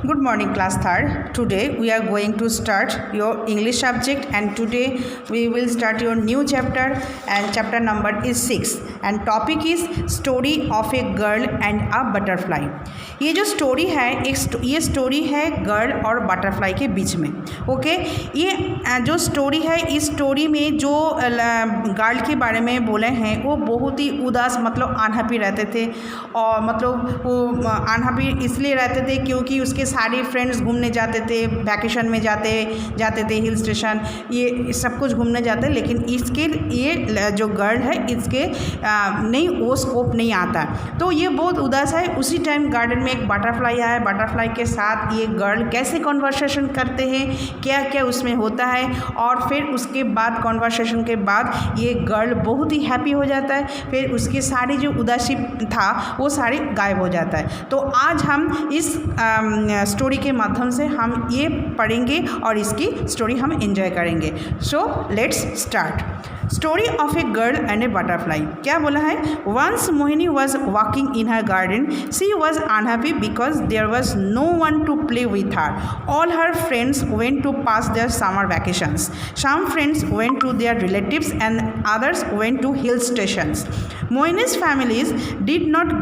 Good morning, class third. Today we are going to start your English subject, and today we will start your new chapter, and chapter number is 6 and topic is story of a girl and a butterfly. ये जो story है ये story है girl और butterfly के बीच में. Okay, ये जो स्टोरी है इस स्टोरी में जो गर्ल के बारे में बोले हैं वो बहुत ही उदास मतलब अनहैप्पी रहते थे, और मतलब वो अनहैप्पी इसलिए रहते थे क्योंकि उसके सारे फ्रेंड्स घूमने जाते थे, वैकेशन में जाते थे, हिल स्टेशन ये सब कुछ घूमने जाते, लेकिन इसके ये जो गर्ल है इसके नहीं वो स्कोप नहीं आता, तो ये बहुत उदास है. उसी टाइम गार्डन में एक बटरफ्लाई आया. बटरफ्लाई के साथ ये गर्ल कैसे कॉन्वर्सेशन करते हैं, क्या क्या उसमें होता है, और फिर उसके बाद कॉन्वर्सेशन के बाद ये गर्ल बहुत ही हैप्पी हो जाता है. फिर उसकी सारी जो उदासी था वो सारी गायब हो जाता है. तो आज हम इस स्टोरी के माध्यम से हम ये पढ़ेंगे और इसकी स्टोरी हम एंजॉय करेंगे. So let's start. Story of a girl and a butterfly. क्या बोला है? Once Mohini was walking in her garden. She was unhappy because there was no one to play with her. All her friends went to pass their summer vacations. Some friends went to their relatives and others went to hill stations. Mohini's families did not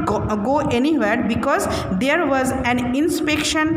go anywhere because there was an inspection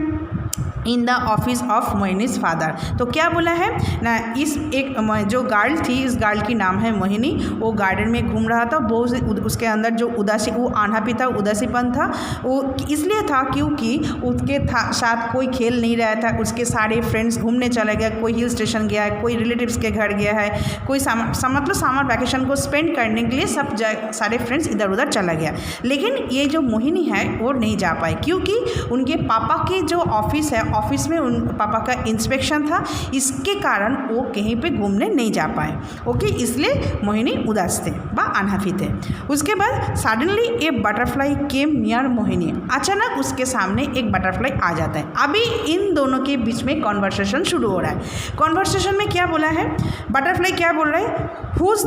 in the office of Mohini's father. तो क्या बोला है ना, इस एक जो girl थी, इस गर्ल की नाम है मोहिनी. वो गार्डन में घूम रहा था. बहुत उसके अंदर जो उदासी वो अनहैप्पी था, उदासीपन था, वो इसलिए था क्योंकि उसके साथ कोई खेल नहीं रहा था. उसके सारे फ्रेंड्स घूमने चले गए, कोई हिल स्टेशन गया है, कोई रिलेटिव्स के घर गया है, कोई मतलब समर वैकेशन को स्पेंड करने के लिए सब सारे फ्रेंड्स इधर उधर चला गया. लेकिन ये जो मोहिनी है वो नहीं जा पाए क्योंकि उनके पापा के जो ऑफिस है, ऑफिस में उन पापा का इंस्पेक्शन था. इसके कारण वो कहीं पे घूमने नहीं जा पाए. ओके, इसलिए मोहिनी उदास थे व अनहैप्पी थे. उसके बाद सडनली ए बटरफ्लाई केम नियर मोहिनी. अचानक उसके सामने एक बटरफ्लाई आ जाता है. अभी इन दोनों के बीच में कॉन्वर्सेशन शुरू हो रहा है. कॉन्वर्सेशन में क्या बोला है? बटरफ्लाई क्या बोल रहा है? Who's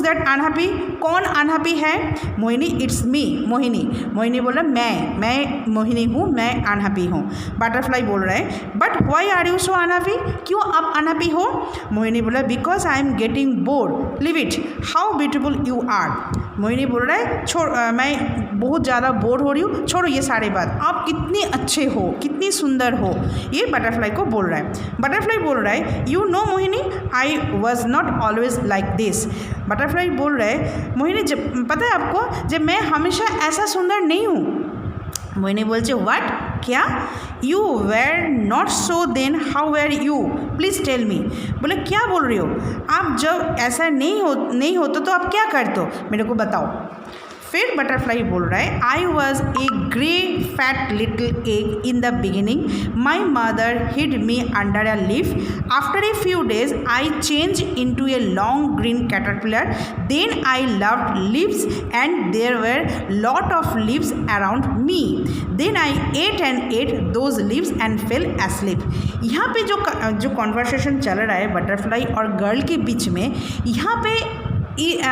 that unhappy. कौन अनहैप्पी है? Mohini, it's me. मोहिनी बोला मैं मोहिनी हूँ, मैं अनहैप्पी हूँ. बटरफ्लाई बोल रहा है but why are you so unhappy. क्यों आप अनहैप्पी हो? मोहिनी बोला because I am getting bored. Leave it, how beautiful you are. Mohini बोल रहा है छोड़, मैं बहुत ज़्यादा बोर हो रही हूँ, छोड़ो ये सारे बात, आप कितने अच्छे हो, कितनी सुंदर हो. ये बटरफ्लाई को बोल रहा है. बटरफ्लाई बोल रहा है you know Mohini, I was not always like this. Butterfly बोल रहा है मोहिनी, जब पता है आपको, जब मैं हमेशा ऐसा सुंदर नहीं हूँ. मोहिनी बोलते व्हाट, क्या? You were not so then how were you, please tell me. बोले क्या बोल रही हो आप, जब ऐसा नहीं होता तो आप क्या करते हो, मेरे को बताओ. फिर बटरफ्लाई बोल रहा है I was a grey fat little egg in the beginning. My mother hid me under a leaf. After a few days I change in to a long green caterpillar. Then I loved leaves and there were lot of leaves around me. Then I ate those leaves and fell asleep. यहाँ पे जो conversation चल रहा है butterfly और girl के बीच में, यहाँ पे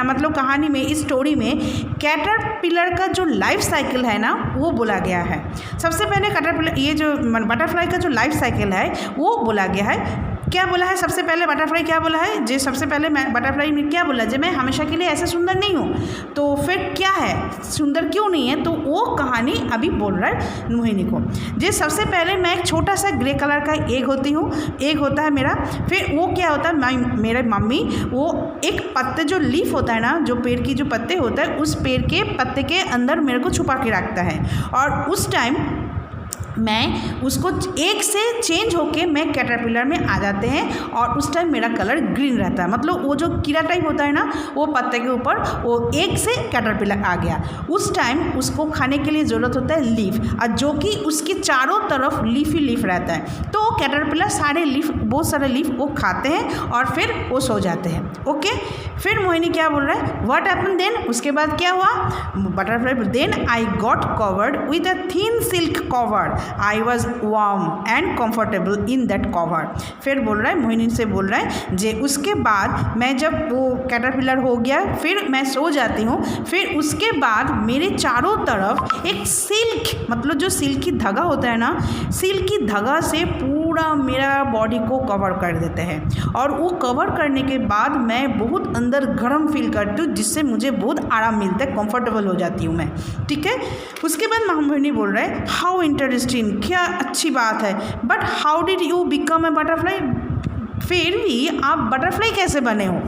मतलब कहानी में, इस स्टोरी में कैटरपिलर का जो लाइफ साइकिल है ना वो बोला गया है. सबसे पहले कैटरपिलर, ये जो बटरफ्लाई का जो लाइफ साइकिल है वो बोला गया है. क्या बोला है सबसे पहले बटरफ्लाई, क्या बोला है? जो सबसे पहले बटरफ्लाई ने क्या बोला, जब मैं हमेशा के लिए ऐसे सुंदर नहीं हूँ तो फिर क्या है, सुंदर क्यों नहीं है, तो वो कहानी अभी बोल रहा है मोहिनी को. जो सबसे पहले मैं एक छोटा सा ग्रे कलर का एग होता है मेरा. फिर वो क्या होता है, मेरे मम्मी वो एक पत्ते जो लीफ होता है ना, जो पेड़ की जो पत्ते होता है, उस पेड़ के पत्ते के अंदर मेरे को छुपा के रखता है, और उस टाइम मैं उसको एक से चेंज होके मैं कैटरपिलर में आ जाते हैं, और उस टाइम मेरा कलर ग्रीन रहता है. मतलब वो जो कीड़ा टाइप होता है ना, वो पत्ते के ऊपर वो एक से कैटरपिलर आ गया. उस टाइम उसको खाने के लिए ज़रूरत होता है लीफ, और जो कि उसके चारों तरफ लीफ ही लीफ रहता है. तो कैटरपिलर सारे लीफ, बहुत सारे लीफ वो खाते हैं और फिर वो सो जाते हैं. ओके, फिर मोहिनी क्या बोल रहा है, व्हाट हैपेंड देन. उसके बाद क्या हुआ? Butterfly, then I got covered with a thin silk cover. I was warm and comfortable in that cover. फिर बोल रहा है, मोहिनी से बोल रहा है जे उसके बाद मैं जब वो कैटरपिलर हो गया फिर मैं सो जाती हूँ, फिर उसके बाद मेरे चारों तरफ एक सिल्क, मतलब जो सिल्की धागा होता है ना, सिल्की धागा से पूरा मेरा बॉडी को कवर कर देते हैं और वो कवर करने के बाद मैं बहुत अंदर गर्म फील करती हूँ, जिससे मुझे बहुत आराम मिलता है, कंफर्टेबल हो जाती हूँ मैं। ठीक है, उसके बाद मोहिनी बोल रहा है हाउ इंटरेस्टिंग, क्या अच्छी बात है, but how did you become a butterfly, फिर भी आप बटरफ्लाई कैसे बने हो।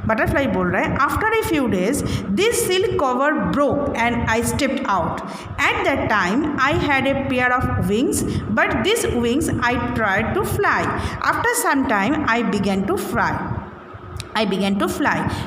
बटरफ्लाई बोल रहा है after a few days this silk cover broke and I stepped out, at that time I had a pair of wings but this wings I tried to fly, after some time I began to fly.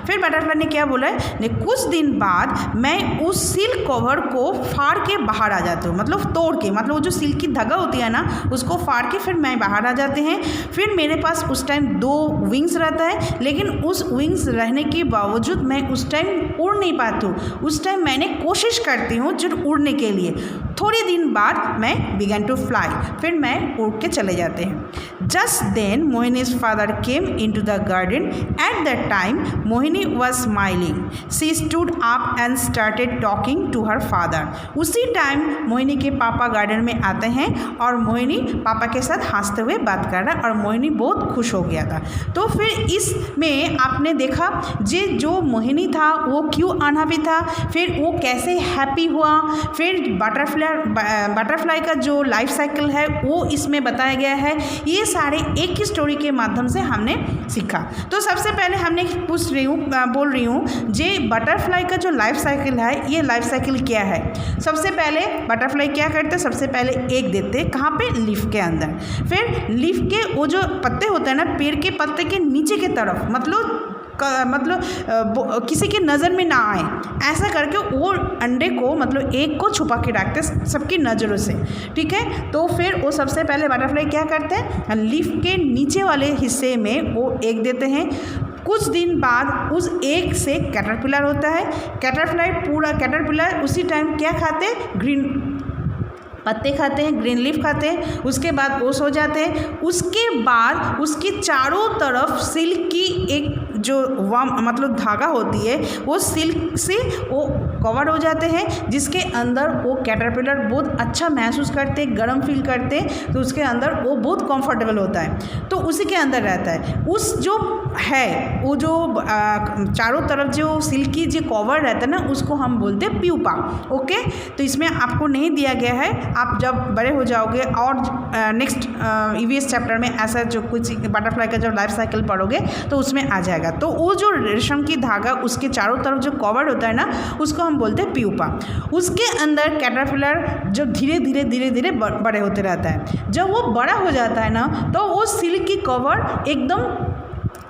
फिर butterfly ने क्या बोला है ने कुछ दिन बाद मैं उस सिल्क कवर को फाड़ के बाहर आ जाती हूँ, मतलब तोड़ के, मतलब वो जो सिल्क की धागा होती है ना उसको फाड़ के फिर मैं बाहर आ जाते हैं। फिर मेरे पास उस टाइम 2 विंग्स रहता है, लेकिन उस विंग्स रहने के बावजूद मैं उस टाइम उड़ नहीं पाती हूँ। उस टाइम मैंने कोशिश करती हूँ जो उड़ने के लिए, थोड़े दिन बाद मैं बिगन टू फ्लाई, फिर मैं उड़ के चले जाते हैं। Just then Mohini's father came in to the garden, at that time Mohini was smiling, she stood up and started talking to her father. उसी टाइम मोहिनी के पापा गार्डन में आते हैं और मोहिनी पापा के साथ हंसते हुए बात कर रहा है और मोहिनी बहुत खुश हो गया था। तो फिर इसमें आपने देखा जो मोहिनी था वो क्यों अनहैप्पी था, फिर वो कैसे हैप्पी हुआ, फिर बटरफ्लाई का जो लाइफ साइकिल है वो इसमें बताया गया है। ये सारे एक ही स्टोरी के माध्यम से हमने सीखा। तो सबसे पहले हमने बोल रही हूँ जे बटरफ्लाई का जो लाइफ साइकिल है, ये लाइफ साइकिल क्या है। सबसे पहले बटरफ्लाई क्या करते, सबसे पहले एग देते कहाँ पे, लीफ के अंदर। फिर लीफ के वो जो पत्ते होते हैं ना, पेड़ के पत्ते के नीचे के तरफ, मतलब किसी की नज़र में ना आए, ऐसा करके वो अंडे को, मतलब एग को छुपा के रखते सबकी नज़रों से। ठीक है, तो फिर वो सबसे पहले बटरफ्लाई क्या करते हैं, लीफ के नीचे वाले हिस्से में वो एग देते हैं। कुछ दिन बाद उस एग से कैटरपिलर होता है। कैटरपिलर उसी टाइम क्या खाते, ग्रीन पत्ते खाते हैं, ग्रीन लीफ खाते हैं। उसके बाद वो सो जाते हैं। उसके बाद उसकी चारों तरफ सिल्क की एक जो मतलब धागा होती है वो सिल्क से वो कवर हो जाते हैं, जिसके अंदर वो कैटरपिलर बहुत अच्छा महसूस करते, गर्म फील करते, तो उसके अंदर वो बहुत कंफर्टेबल होता है, तो उसी के अंदर रहता है। उस जो है वो जो चारों तरफ जो सिल्की जो कवर रहता है ना, उसको हम बोलते हैं प्यूपा। ओके, तो इसमें आपको नहीं दिया गया है, आप जब बड़े हो जाओगे और नेक्स्ट ईवीएस चैप्टर में ऐसा जो कुछ बटरफ्लाई का जो लाइफ साइकिल पढ़ोगे तो उसमें आ जाएगा। तो वो जो रेशम की धागा उसके चारों तरफ जो कवर होता है ना, उसको हम बोलते हैं प्यूपा। उसके अंदर कैटरपिलर जो धीरे धीरे बड़े होते रहता है। जब वो बड़ा हो जाता है ना, तो वो सिल्क की कवर एकदम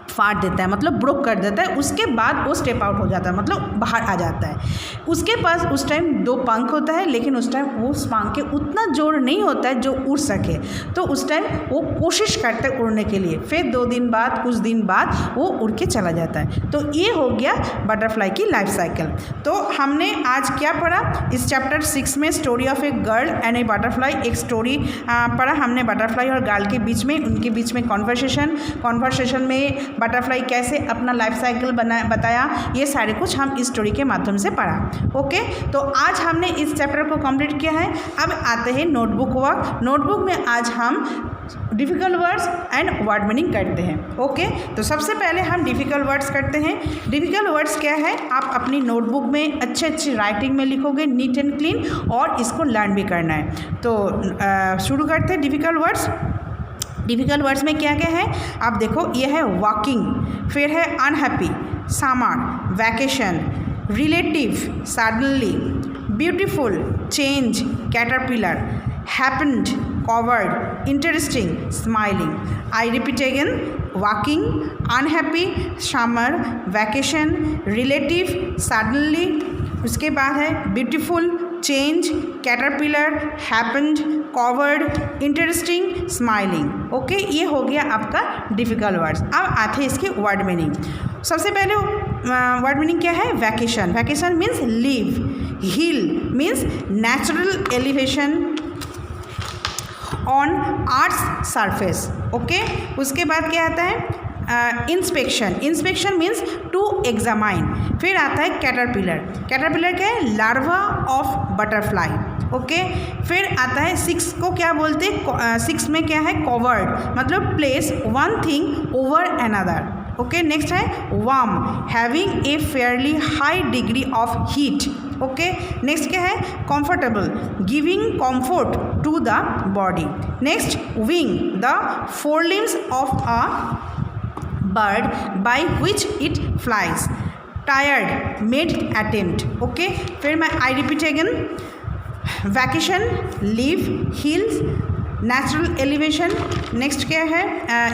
फाड़ देता है, मतलब ब्रोक कर देता है। उसके बाद वो स्टेप आउट हो जाता है, मतलब बाहर आ जाता है। उसके पास उस टाइम 2 पंख होता है, लेकिन उस टाइम वो पंख के उतना जोर नहीं होता है जो उड़ सके, तो उस टाइम वो कोशिश करता है उड़ने के लिए। फिर 2 दिन बाद, कुछ दिन बाद वो उड़ के चला जाता है। तो ये हो गया बटरफ्लाई की लाइफ साइकिल। तो हमने आज क्या पढ़ा, इस चैप्टर 6 में story of a girl and a butterfly, एक स्टोरी पढ़ा हमने बटरफ्लाई और गर्ल के बीच में, उनके बीच में कॉन्वर्सेशन में बटरफ्लाई कैसे अपना लाइफ साइकिल बताया, ये सारे कुछ हम इस स्टोरी के माध्यम से पढ़ा। ओके, तो आज हमने इस चैप्टर को कंप्लीट किया है। अब आते हैं नोटबुक वर्क। नोटबुक में आज हम difficult words and word meaning करते हैं। ओके, तो सबसे पहले हम डिफ़िकल्ट वर्ड्स करते हैं। डिफ़िकल्ट वर्ड्स क्या है, आप अपनी नोटबुक में अच्छी राइटिंग में लिखोगे, नीट एंड क्लीन, और इसको लर्न भी करना है। तो शुरू करते हैं डिफ़िकल्ट वर्ड्स। डिफ़िकल्ट वर्ड्स में क्या क्या है आप देखो, ये है वॉकिंग, फिर है unhappy, summer, vacation, relative, suddenly, beautiful, change, caterpillar, happened, covered, interesting, smiling. I repeat again, walking, unhappy, summer, vacation, relative, suddenly, उसके बाद है beautiful, change, caterpillar, happened, covered, interesting, smiling. Okay, ये हो गया आपका डिफ़िकल्ट वर्ड्स। अब आते हैं इसके वर्ड मीनिंग। सबसे पहले वर्ड मीनिंग क्या है, vacation. Vacation means leave, hill means natural elevation, on earth's surface. Okay, उसके बाद क्या आता है inspection. Inspection means to examine. फिर आता है कैटरपिलर। कैटरपिलर क्या है? Larva of butterfly. ओके, फिर आता है 6 को क्या बोलते हैं? 6 में क्या है? कवर्ड, मतलब place one thing over another. Okay, next है warm, having a fairly high degree of heat. Okay, next क्या है? Comfortable, giving comfort to the body. Next wing, the four limbs of a bird by which it flies. Tired, mid attempt. Okay, फिर मैं I repeat again. Vacation, leave, hills, natural elevation. Next क्या है?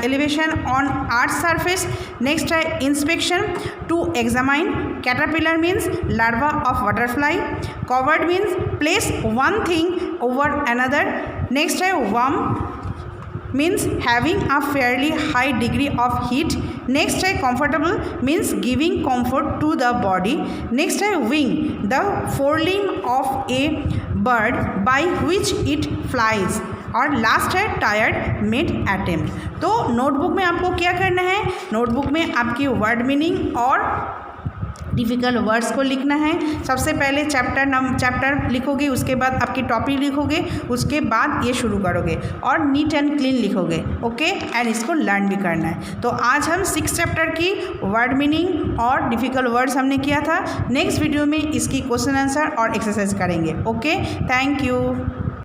Elevation on earth's surface. Next है inspection, to examine. Caterpillar means larva of butterfly. Covered means place one thing over another. Next है worm, means having a fairly high degree of heat. Next है comfortable, means giving comfort to the body. Next है wing, the forelimb of a bird by which it flies. और last है tired mid attempt. तो notebook में आपको क्या करना है? नोटबुक में आपकी वर्ड मीनिंग और डिफ़िकल्ट वर्ड्स को लिखना है। सबसे पहले चैप्टर लिखोगे, उसके बाद आपकी टॉपिक लिखोगे, उसके बाद ये शुरू करोगे और नीट एंड क्लीन लिखोगे। ओके, एंड इसको लर्न भी करना है। तो आज हम 6 चैप्टर की वर्ड मीनिंग और डिफ़िकल्ट वर्ड्स हमने किया था। नेक्स्ट वीडियो में इसकी क्वेश्चन आंसर और एक्सरसाइज करेंगे। Okay, thank you.